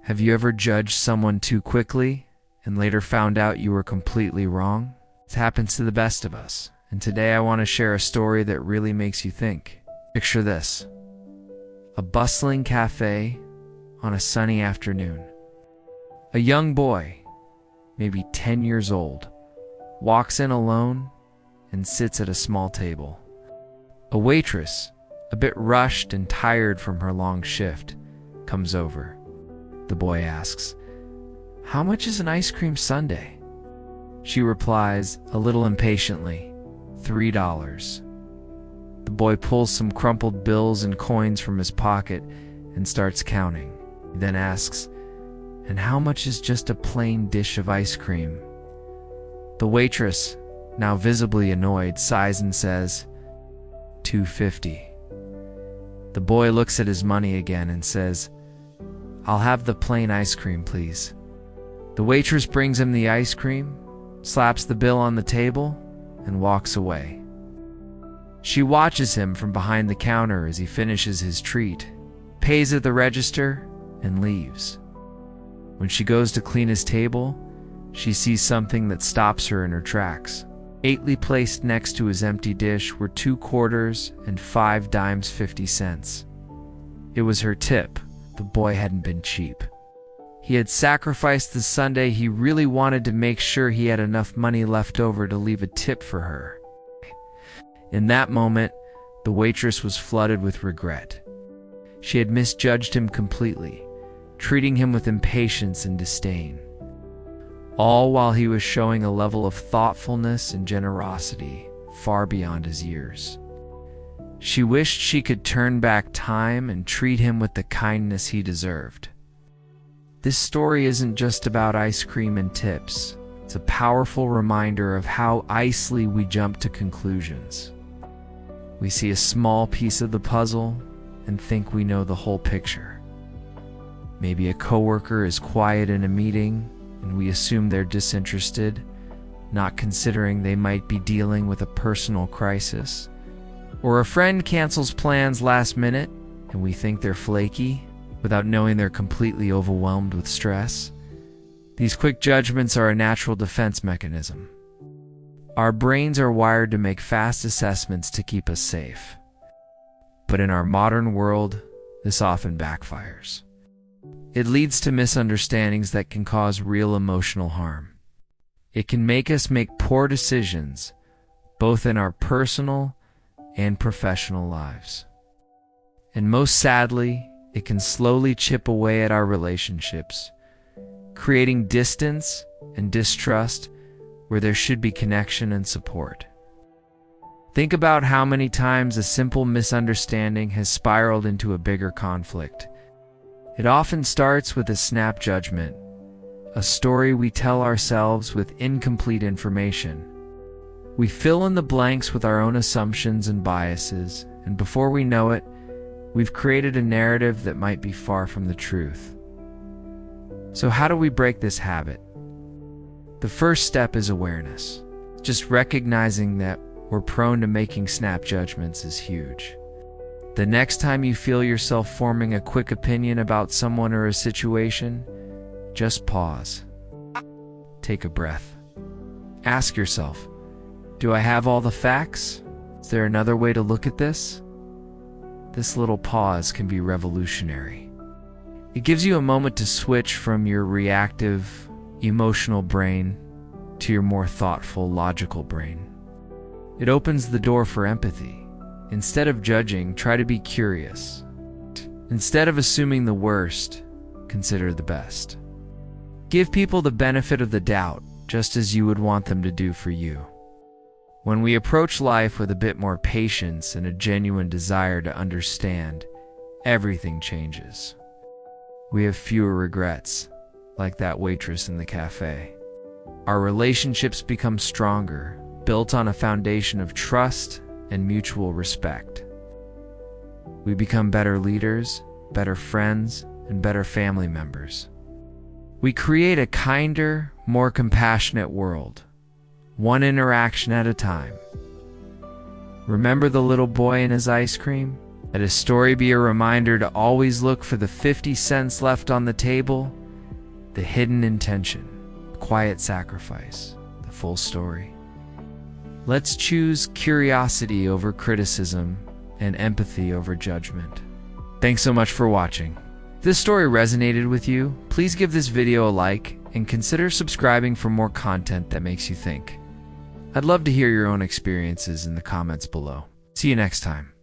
Have you ever judged someone too quickly and later found out you were completely wrong? It happens to the best of us, and today I want to share a story that really makes you think. Picture this: a bustling cafe on a sunny afternoon. A young boy, maybe 10 years old, walks in alone and sits at a small table. A waitress, a bit rushed and tired from her long shift, comes over. The boy asks, "How much is an ice cream sundae?" She replies, a little impatiently, $3. The boy pulls some crumpled bills and coins from his pocket and starts counting. He then asks, "And how much is just a plain dish of ice cream?" The waitress, now visibly annoyed, sighs and says, $2.50. The boy looks at his money again and says, "I'll have the plain ice cream, please." The waitress brings him the ice cream, slaps the bill on the table, and walks away. She watches him from behind the counter as he finishes his treat, pays at the register, and leaves. When she goes to clean his table, she sees something that stops her in her tracks. Neatly placed next to his empty dish were 2 quarters and 5 dimes 50 cents. It was her tip. The boy hadn't been cheap. He had sacrificed the sundae. He really wanted to make sure he had enough money left over to leave a tip for her. In that moment, the waitress was flooded with regret. She had misjudged him completely, treating him with impatience and disdain, all while he was showing a level of thoughtfulness and generosity far beyond his years. She wished she could turn back time and treat him with the kindness he deserved. This story isn't just about ice cream and tips. It's a powerful reminder of how easily we jump to conclusions. We see a small piece of the puzzle and think we know the whole picture. Maybe a coworker is quiet in a meeting and we assume they're disinterested, not considering they might be dealing with a personal crisis. Or a friend cancels plans last minute and we think they're flaky without knowing they're completely overwhelmed with stress. These quick judgments are a natural defense mechanism. Our brains are wired to make fast assessments to keep us safe. But in our modern world, this often backfires. It leads to misunderstandings that can cause real emotional harm. It can make us make poor decisions, both in our personal and professional lives. And most sadly, it can slowly chip away at our relationships, creating distance and distrust where there should be connection and support. Think about how many times a simple misunderstanding has spiraled into a bigger conflict. It often starts with a snap judgment, a story we tell ourselves with incomplete information. We fill in the blanks with our own assumptions and biases, and before we know it, we've created a narrative that might be far from the truth. So how do we break this habit? The first step is awareness. Just recognizing that we're prone to making snap judgments is huge. The next time you feel yourself forming a quick opinion about someone or a situation, just pause. Take a breath. Ask yourself, do I have all the facts? Is there another way to look at this? This little pause can be revolutionary. It gives you a moment to switch from your reactive, emotional brain to your more thoughtful, logical brain. It opens the door for empathy. Instead of judging, try to be curious. Instead of assuming the worst, consider the best. Give people the benefit of the doubt, just as you would want them to do for you. When we approach life with a bit more patience and a genuine desire to understand, everything changes. We have fewer regrets, like that waitress in the cafe. Our relationships become stronger, built on a foundation of trust and mutual respect. We become better leaders, better friends, and better family members. We create a kinder, more compassionate world, one interaction at a time. Remember the little boy and his ice cream? Let his story be a reminder to always look for the 50 cents left on the table, the hidden intention, the quiet sacrifice, the full story. Let's choose curiosity over criticism and empathy over judgment. Thanks so much for watching. If this story resonated with you, please give this video a like and consider subscribing for more content that makes you think. I'd love to hear your own experiences in the comments below. See you next time.